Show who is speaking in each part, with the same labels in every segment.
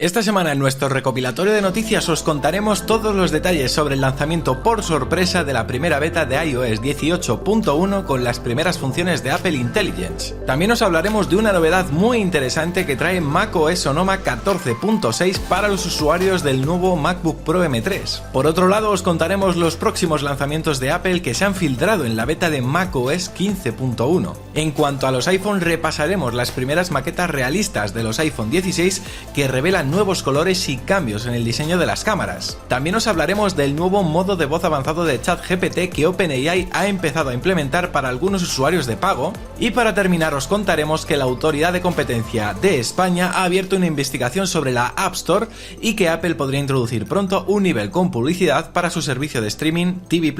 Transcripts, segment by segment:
Speaker 1: Esta semana en nuestro recopilatorio de noticias os contaremos todos los detalles sobre el lanzamiento por sorpresa de la primera beta de iOS 18.1 con las primeras funciones de Apple Intelligence. También os hablaremos de una novedad muy interesante que trae macOS Sonoma 14.6 para los usuarios del nuevo MacBook Pro M3. Por otro lado, os contaremos los próximos lanzamientos de Apple que se han filtrado en la beta de macOS 15.1. En cuanto a los iPhone, repasaremos las primeras maquetas realistas de los iPhone 16 que revelan nuevos colores y cambios en el diseño de las cámaras. También os hablaremos del nuevo modo de voz avanzado de ChatGPT que OpenAI ha empezado a implementar para algunos usuarios de pago. Y para terminar os contaremos que la Autoridad de Competencia de España ha abierto una investigación sobre la App Store y que Apple podría introducir pronto un nivel con publicidad para su servicio de streaming TV+.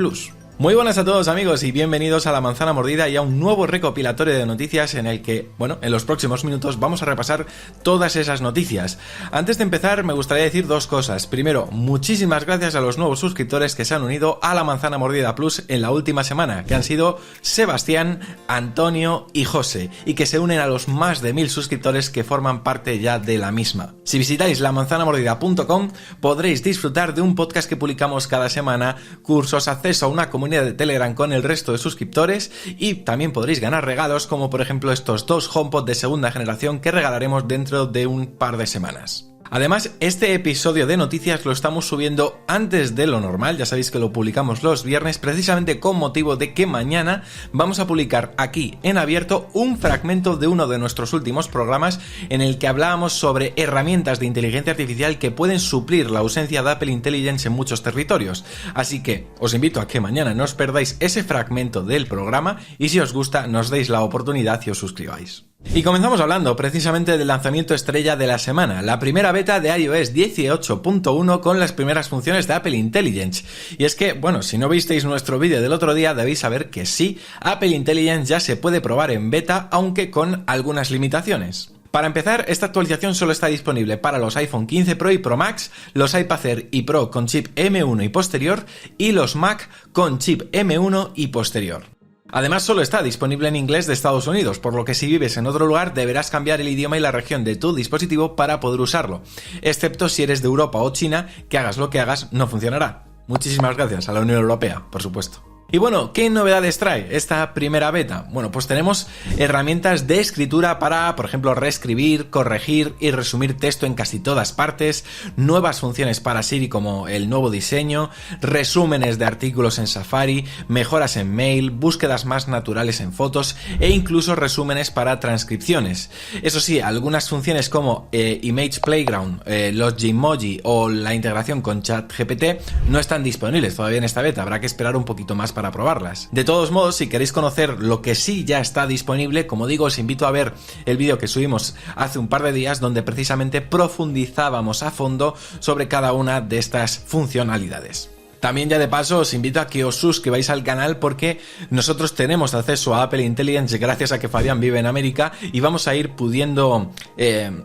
Speaker 1: Muy buenas a todos amigos y bienvenidos a La Manzana Mordida y a un nuevo recopilatorio de noticias en el que, en los próximos minutos vamos a repasar todas esas noticias. Antes de empezar me gustaría decir dos cosas. Primero, muchísimas gracias a los nuevos suscriptores que se han unido a La Manzana Mordida Plus en la última semana, que han sido Sebastián, Antonio y José, y que se unen a los más de 1000 suscriptores que forman parte ya de la misma. Si visitáis lamanzanamordida.com podréis disfrutar de un podcast que publicamos cada semana, cursos, acceso a una comunidad de Telegram con el resto de suscriptores y también podréis ganar regalos como por ejemplo estos dos HomePod de segunda generación que regalaremos dentro de un par de semanas. Además, este episodio de noticias lo estamos subiendo antes de lo normal, ya sabéis que lo publicamos los viernes precisamente con motivo de que mañana vamos a publicar aquí en abierto un fragmento de uno de nuestros últimos programas en el que hablábamos sobre herramientas de inteligencia artificial que pueden suplir la ausencia de Apple Intelligence en muchos territorios. Así que os invito a que mañana no os perdáis ese fragmento del programa y si os gusta nos deis la oportunidad y os suscribáis. Y comenzamos hablando precisamente del lanzamiento estrella de la semana, la primera beta de iOS 18.1 con las primeras funciones de Apple Intelligence. Y es que, si no visteis nuestro vídeo del otro día, debéis saber que sí, Apple Intelligence ya se puede probar en beta, aunque con algunas limitaciones. Para empezar, esta actualización solo está disponible para los iPhone 15 Pro y Pro Max, los iPad Air y Pro con chip M1 y posterior, y los Mac con chip M1 y posterior. Además, solo está disponible en inglés de Estados Unidos, por lo que si vives en otro lugar deberás cambiar el idioma y la región de tu dispositivo para poder usarlo, excepto si eres de Europa o China, que hagas lo que hagas no funcionará. Muchísimas gracias a la Unión Europea, por supuesto. Y ¿qué novedades trae esta primera beta? Pues tenemos herramientas de escritura para, por ejemplo, reescribir, corregir y resumir texto en casi todas partes, nuevas funciones para Siri como el nuevo diseño, resúmenes de artículos en Safari, mejoras en mail, búsquedas más naturales en fotos e incluso resúmenes para transcripciones. Eso sí, algunas funciones como Image Playground, los Gmoji o la integración con ChatGPT no están disponibles todavía en esta beta, habrá que esperar un poquito más para probarlas. De todos modos, si queréis conocer lo que sí ya está disponible, como digo, os invito a ver el vídeo que subimos hace un par de días donde precisamente profundizábamos a fondo sobre cada una de estas funcionalidades. También ya de paso os invito a que os suscribáis al canal porque nosotros tenemos acceso a Apple Intelligence gracias a que Fabián vive en América y vamos a ir pudiendo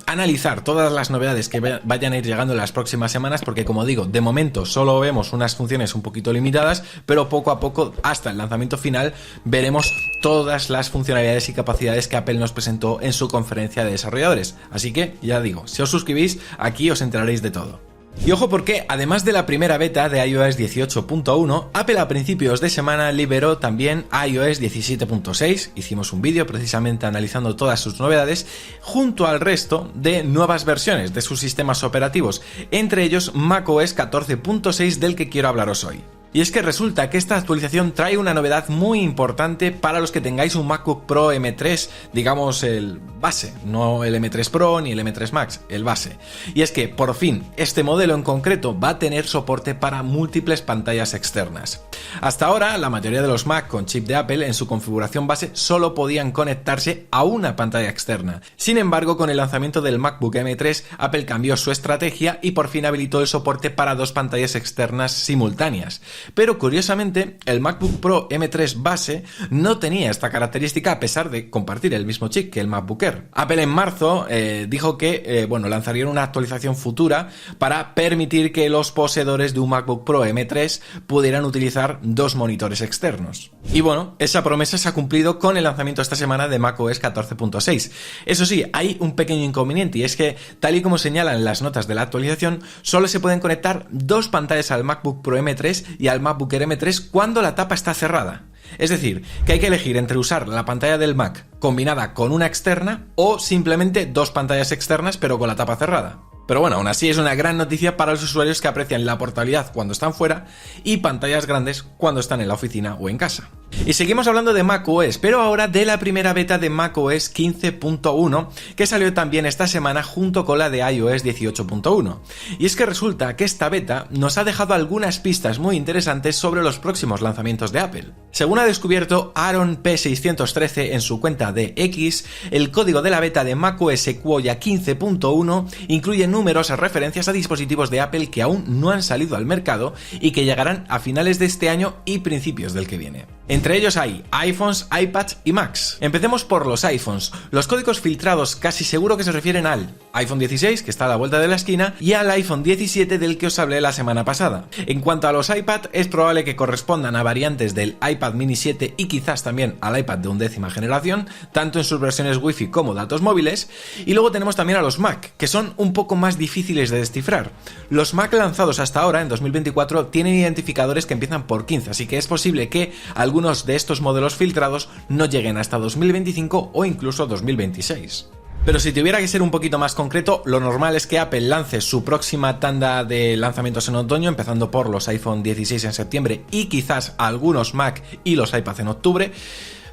Speaker 1: analizar todas las novedades que vayan a ir llegando en las próximas semanas porque como digo, de momento solo vemos unas funciones un poquito limitadas, pero poco a poco hasta el lanzamiento final veremos todas las funcionalidades y capacidades que Apple nos presentó en su conferencia de desarrolladores. Así que ya digo, si os suscribís aquí os enteraréis de todo. Y ojo porque, además de la primera beta de iOS 18.1, Apple a principios de semana liberó también iOS 17.6, hicimos un vídeo precisamente analizando todas sus novedades, junto al resto de nuevas versiones de sus sistemas operativos, entre ellos macOS 14.6 del que quiero hablaros hoy. Y es que resulta que esta actualización trae una novedad muy importante para los que tengáis un MacBook Pro M3, digamos el base, no el M3 Pro ni el M3 Max, el base. Y es que, por fin, este modelo en concreto va a tener soporte para múltiples pantallas externas. Hasta ahora, la mayoría de los Mac con chip de Apple en su configuración base solo podían conectarse a una pantalla externa. Sin embargo, con el lanzamiento del MacBook M3, Apple cambió su estrategia y por fin habilitó el soporte para dos pantallas externas simultáneas. pero curiosamente el MacBook Pro M3 base no tenía esta característica a pesar de compartir el mismo chip que el MacBook Air. Apple en marzo dijo que lanzarían una actualización futura para permitir que los poseedores de un MacBook Pro M3 pudieran utilizar dos monitores externos. Y bueno, esa promesa se ha cumplido con el lanzamiento esta semana de macOS 14.6. Eso sí, hay un pequeño inconveniente y es que, tal y como señalan las notas de la actualización, solo se pueden conectar dos pantallas al MacBook Pro M3 y al MacBook Air M3 cuando la tapa está cerrada. Es decir, que hay que elegir entre usar la pantalla del Mac combinada con una externa o simplemente dos pantallas externas pero con la tapa cerrada. Pero bueno, aún así es una gran noticia para los usuarios que aprecian la portabilidad cuando están fuera y pantallas grandes cuando están en la oficina o en casa. Y seguimos hablando de macOS, pero ahora de la primera beta de macOS 15.1 que salió también esta semana junto con la de iOS 18.1. Y es que resulta que esta beta nos ha dejado algunas pistas muy interesantes sobre los próximos lanzamientos de Apple. Según ha descubierto Aaron P613 en su cuenta de X, el código de la beta de macOS Sequoia 15.1 incluye numerosas referencias a dispositivos de Apple que aún no han salido al mercado y que llegarán a finales de este año y principios del que viene. Entre ellos hay iPhones, iPads y Macs. Empecemos por los iPhones. Los códigos filtrados casi seguro que se refieren al iPhone 16, que está a la vuelta de la esquina, y al iPhone 17 del que os hablé la semana pasada. En cuanto a los iPad, es probable que correspondan a variantes del iPad mini 7 y quizás también al iPad de 11ª generación, tanto en sus versiones Wi-Fi como datos móviles. Y luego tenemos también a los Mac, que son un poco más difíciles de descifrar. Los Mac lanzados hasta ahora, en 2024, tienen identificadores que empiezan por 15, así que es posible que algunos de estos modelos filtrados no lleguen hasta 2025 o incluso 2026. Pero si tuviera que ser un poquito más concreto, lo normal es que Apple lance su próxima tanda de lanzamientos en otoño, empezando por los iPhone 16 en septiembre y quizás algunos Mac y los iPads en octubre.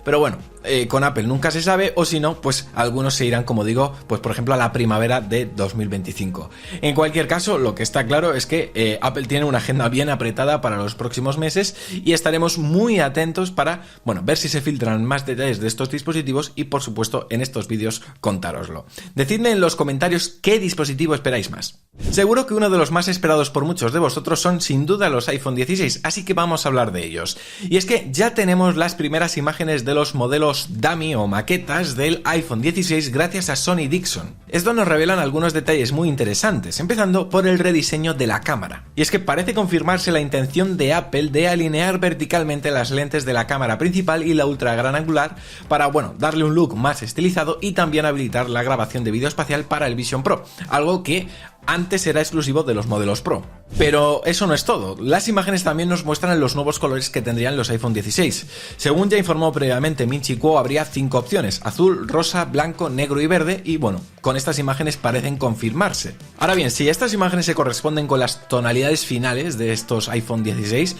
Speaker 1: Pero bueno, con Apple nunca se sabe, o si no, pues algunos se irán, como digo, pues por ejemplo a la primavera de 2025. En cualquier caso, lo que está claro es que Apple tiene una agenda bien apretada para los próximos meses y estaremos muy atentos para, ver si se filtran más detalles de estos dispositivos y, por supuesto, en estos vídeos contároslo. Decidme en los comentarios qué dispositivo esperáis más. Seguro que uno de los más esperados por muchos de vosotros son sin duda los iPhone 16, así que vamos a hablar de ellos. Y es que ya tenemos las primeras imágenes de los modelos dummy o maquetas del iPhone 16 gracias a Sony Dixon. Esto nos revelan algunos detalles muy interesantes, empezando por el rediseño de la cámara. Y es que parece confirmarse la intención de Apple de alinear verticalmente las lentes de la cámara principal y la ultra gran angular para, darle un look más estilizado y también habilitar la grabación de vídeo espacial para el Vision Pro, algo que antes era exclusivo de los modelos Pro. Pero eso no es todo, las imágenes también nos muestran los nuevos colores que tendrían los iPhone 16. Según ya informó previamente Ming Chi Kuo, habría 5 opciones: azul, rosa, blanco, negro y verde, y con estas imágenes parecen confirmarse. Ahora bien, si estas imágenes se corresponden con las tonalidades finales de estos iPhone 16,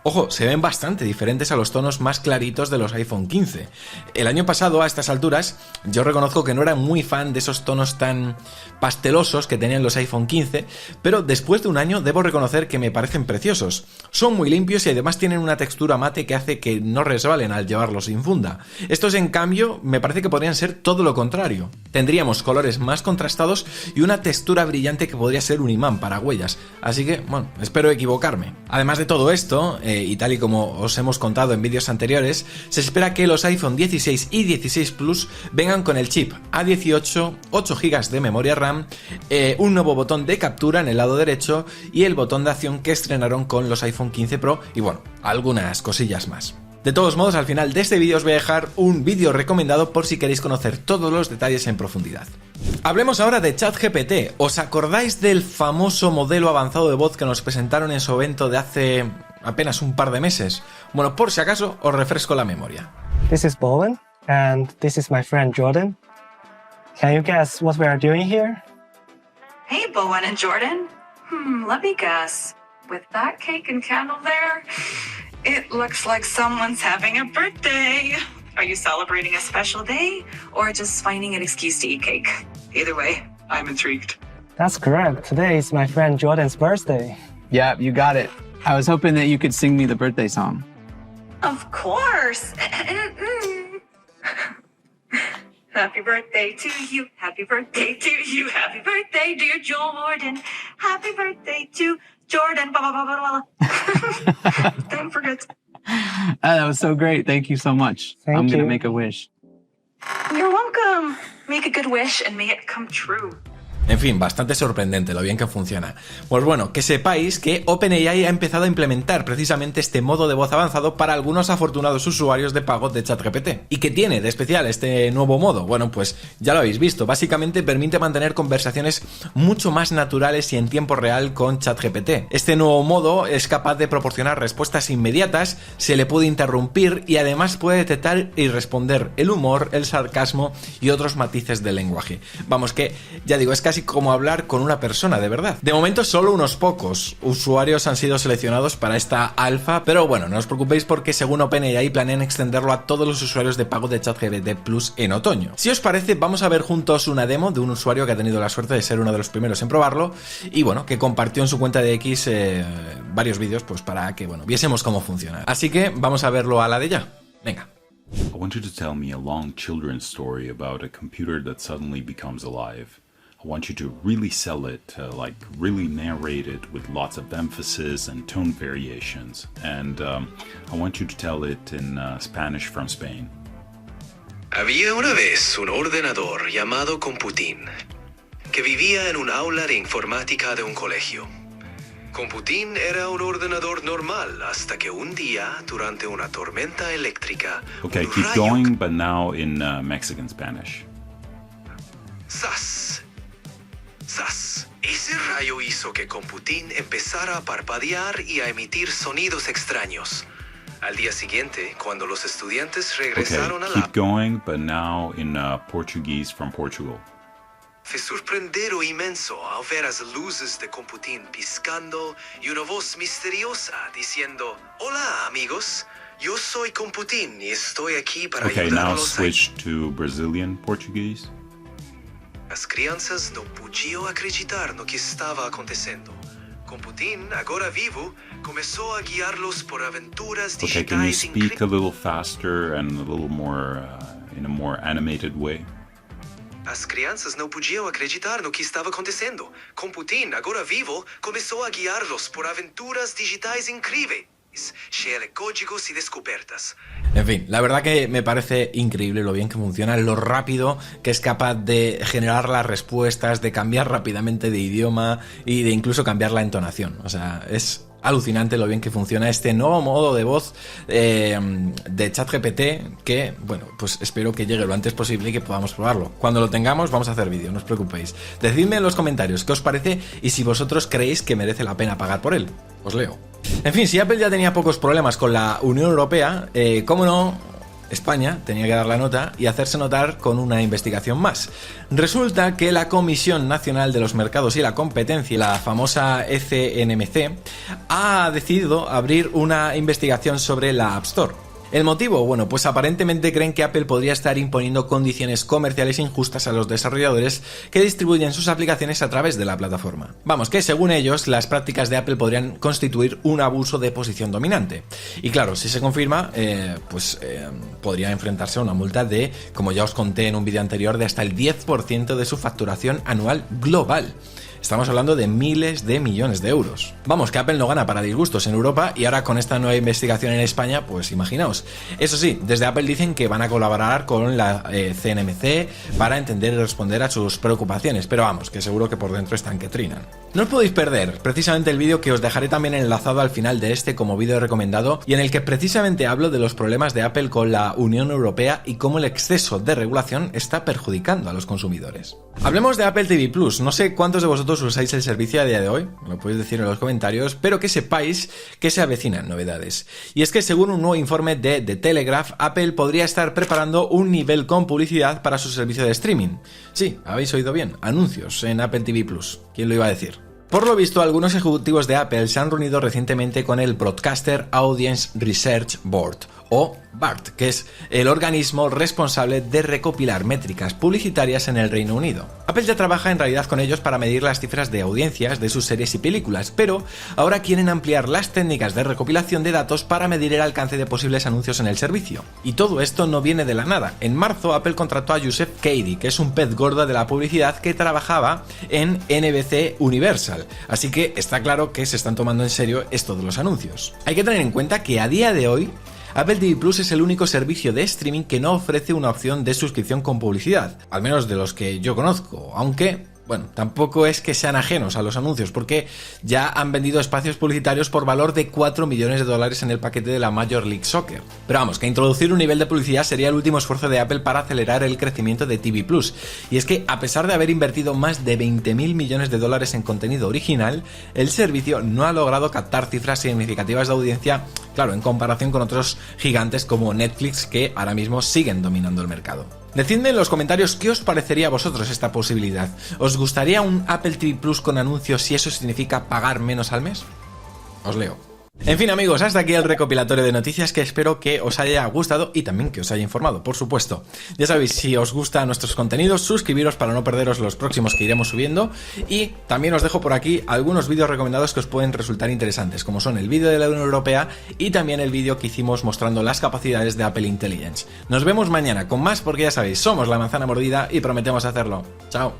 Speaker 1: ojo, se ven bastante diferentes a los tonos más claritos de los iPhone 15. El año pasado, a estas alturas, yo reconozco que no era muy fan de esos tonos tan pastelosos que tenían los iPhone 15, pero después de un año debo reconocer que me parecen preciosos. Son muy limpios y además tienen una textura mate que hace que no resbalen al llevarlos sin funda. Estos, en cambio, me parece que podrían ser todo lo contrario. Tendríamos colores más contrastados y una textura brillante que podría ser un imán para huellas. Así que, espero equivocarme. Además de todo esto, y tal y como os hemos contado en vídeos anteriores, se espera que los iPhone 16 y 16 Plus vengan con el chip A18, 8 GB de memoria RAM, un nuevo botón de captura en el lado derecho y el botón de acción que estrenaron con los iPhone 15 Pro y algunas cosillas más. De todos modos, al final de este vídeo os voy a dejar un vídeo recomendado por si queréis conocer todos los detalles en profundidad. Hablemos ahora de ChatGPT. ¿Os acordáis del famoso modelo avanzado de voz que nos presentaron en su evento de hace apenas un par de meses? Por si acaso, os refresco la memoria.
Speaker 2: This is Bowen, and this is my friend Jordan. Can you guess what we are doing here?
Speaker 3: Hey, Bowen and Jordan. Let me guess. With that cake and candle there, it looks like someone's having a birthday. Are you celebrating a special day or just finding an excuse to eat cake? Either way, I'm intrigued.
Speaker 2: That's correct. Today is my friend Jordan's birthday.
Speaker 4: Yeah, you got it. I was hoping that you could sing me the birthday song.
Speaker 3: Of course. Happy birthday to you. Happy birthday to you. Happy birthday, dear Jordan. Happy birthday to Jordan, blah, blah, blah, blah. Don't forget.
Speaker 4: That was so great. Thank you so much.
Speaker 2: Thank
Speaker 4: I'm going
Speaker 2: you.
Speaker 4: to make a wish.
Speaker 3: You're welcome. Make a good wish and may it come true.
Speaker 1: En fin, bastante sorprendente lo bien que funciona. Pues bueno, que sepáis que OpenAI ha empezado a implementar precisamente este modo de voz avanzado para algunos afortunados usuarios de pago de ChatGPT. ¿Y qué tiene de especial este nuevo modo? Bueno, pues ya lo habéis visto. Básicamente permite mantener conversaciones mucho más naturales y en tiempo real con ChatGPT. Este nuevo modo es capaz de proporcionar respuestas inmediatas, se le puede interrumpir y además puede detectar y responder el humor, el sarcasmo y otros matices del lenguaje. Vamos que, ya digo, es casi como hablar con una persona de verdad. De momento solo unos pocos usuarios han sido seleccionados para esta alfa, pero bueno, no os preocupéis porque según OpenAI planean extenderlo a todos los usuarios de pago de ChatGPT Plus en otoño. Si os parece, vamos a ver juntos una demo de un usuario que ha tenido la suerte de ser uno de los primeros en probarlo y bueno, que compartió en su cuenta de X varios vídeos pues para que bueno, viésemos cómo funciona. Así que vamos a verlo a la de ya. Venga.
Speaker 5: I want you to tell me a long children's story about a computer that suddenly becomes alive. I want you to really sell it, like really narrate it with lots of emphasis and tone variations. And I want you to tell it in Spanish from Spain.
Speaker 6: Había una vez un ordenador llamado Computín, que vivía en un aula de informática de un colegio. Computín era un ordenador normal hasta que un día, durante una tormenta eléctrica,
Speaker 5: Okay,
Speaker 6: un
Speaker 5: keep
Speaker 6: rayo
Speaker 5: going, but now in Mexican Spanish.
Speaker 6: ¡Zas! ¡Zas! Ese rayo hizo que Computín empezara a parpadear y a emitir sonidos extraños. Al día siguiente, cuando los estudiantes
Speaker 5: Okay,
Speaker 6: regresaron a la...
Speaker 5: keep going, but now in Portuguese from Portugal.
Speaker 6: Fue sorprendero inmenso al ver las luces de Computín piscando y una voz misteriosa diciendo: Hola amigos, yo soy Computín y estoy aquí para
Speaker 5: Okay,
Speaker 6: ayudar a
Speaker 5: now
Speaker 6: los
Speaker 5: switch to Brazilian Portuguese.
Speaker 6: As crianças não podiam acreditar no que estava acontecendo. Computín, agora vivo, começou a guiá-los por aventuras
Speaker 5: Okay, can you
Speaker 6: digitais
Speaker 5: speak a little faster and a little more in a more animated way?
Speaker 6: As crianças não podiam acreditar no que estava acontecendo. Computín, agora vivo, começou a guiá-los por aventuras digitais incríveis, cheias de códigos y descubiertas.
Speaker 1: En fin, la verdad que me parece increíble lo bien que funciona, lo rápido que es capaz de generar las respuestas, de cambiar rápidamente de idioma y de incluso cambiar la entonación. O sea, es alucinante lo bien que funciona este nuevo modo de voz de ChatGPT que, bueno, pues espero que llegue lo antes posible y que podamos probarlo. Cuando lo tengamos vamos a hacer vídeo, no os preocupéis. Decidme en los comentarios qué os parece y si vosotros creéis que merece la pena pagar por él. Os leo. En fin, si Apple ya tenía pocos problemas con la Unión Europea, cómo no, España tenía que dar la nota y hacerse notar con una investigación más. Resulta que la Comisión Nacional de los Mercados y la Competencia, la famosa CNMC, ha decidido abrir una investigación sobre la App Store. ¿El motivo? Bueno, pues aparentemente creen que Apple podría estar imponiendo condiciones comerciales injustas a los desarrolladores que distribuyen sus aplicaciones a través de la plataforma. Vamos, que según ellos, las prácticas de Apple podrían constituir un abuso de posición dominante. Y claro, si se confirma, podría enfrentarse a una multa de, como ya os conté en un vídeo anterior, de hasta el 10% de su facturación anual global. Estamos hablando de miles de millones de euros. Vamos, que Apple no gana para disgustos en Europa y ahora con esta nueva investigación en España, pues imaginaos. Eso sí, desde Apple dicen que van a colaborar con la CNMC para entender y responder a sus preocupaciones, pero vamos, que seguro que por dentro están que trinan. No os podéis perder precisamente el vídeo que os dejaré también enlazado al final de este como vídeo recomendado y en el que precisamente hablo de los problemas de Apple con la Unión Europea y cómo el exceso de regulación está perjudicando a los consumidores. Hablemos de Apple TV Plus. No sé cuántos de vosotros usáis el servicio a día de hoy, me lo podéis decir en los comentarios, pero que sepáis que se avecinan novedades. Y es que según un nuevo informe de The Telegraph, Apple podría estar preparando un nivel con publicidad para su servicio de streaming. Sí, habéis oído bien, anuncios en Apple TV Plus. ¿Quién lo iba a decir? Por lo visto, algunos ejecutivos de Apple se han reunido recientemente con el Broadcaster Audience Research Board, o BART, que es el organismo responsable de recopilar métricas publicitarias en el Reino Unido. Apple ya trabaja en realidad con ellos para medir las cifras de audiencias de sus series y películas, pero ahora quieren ampliar las técnicas de recopilación de datos para medir el alcance de posibles anuncios en el servicio. Y todo esto no viene de la nada. En marzo Apple contrató a Joseph Cady, que es un pez gordo de la publicidad que trabajaba en NBC Universal, así que está claro que se están tomando en serio esto de los anuncios. Hay que tener en cuenta que a día de hoy Apple TV Plus es el único servicio de streaming que no ofrece una opción de suscripción con publicidad, al menos de los que yo conozco, aunque, bueno, tampoco es que sean ajenos a los anuncios, porque ya han vendido espacios publicitarios por valor de $4 millones en el paquete de la Major League Soccer. Pero vamos, que introducir un nivel de publicidad sería el último esfuerzo de Apple para acelerar el crecimiento de TV Plus. Y es que, a pesar de haber invertido más de $20.000 millones en contenido original, el servicio no ha logrado captar cifras significativas de audiencia, claro, en comparación con otros gigantes como Netflix, que ahora mismo siguen dominando el mercado. Decidme en los comentarios qué os parecería a vosotros esta posibilidad. ¿Os gustaría un Apple TV Plus con anuncios si eso significa pagar menos al mes? Os leo. En fin, amigos, hasta aquí el recopilatorio de noticias, que espero que os haya gustado y también que os haya informado, por supuesto. Ya sabéis, si os gustan nuestros contenidos, suscribiros para no perderos los próximos que iremos subiendo, y también os dejo por aquí algunos vídeos recomendados que os pueden resultar interesantes, como son el vídeo de la Unión Europea y también el vídeo que hicimos mostrando las capacidades de Apple Intelligence. Nos vemos mañana con más, porque ya sabéis, somos La Manzana Mordida y prometemos hacerlo. Chao.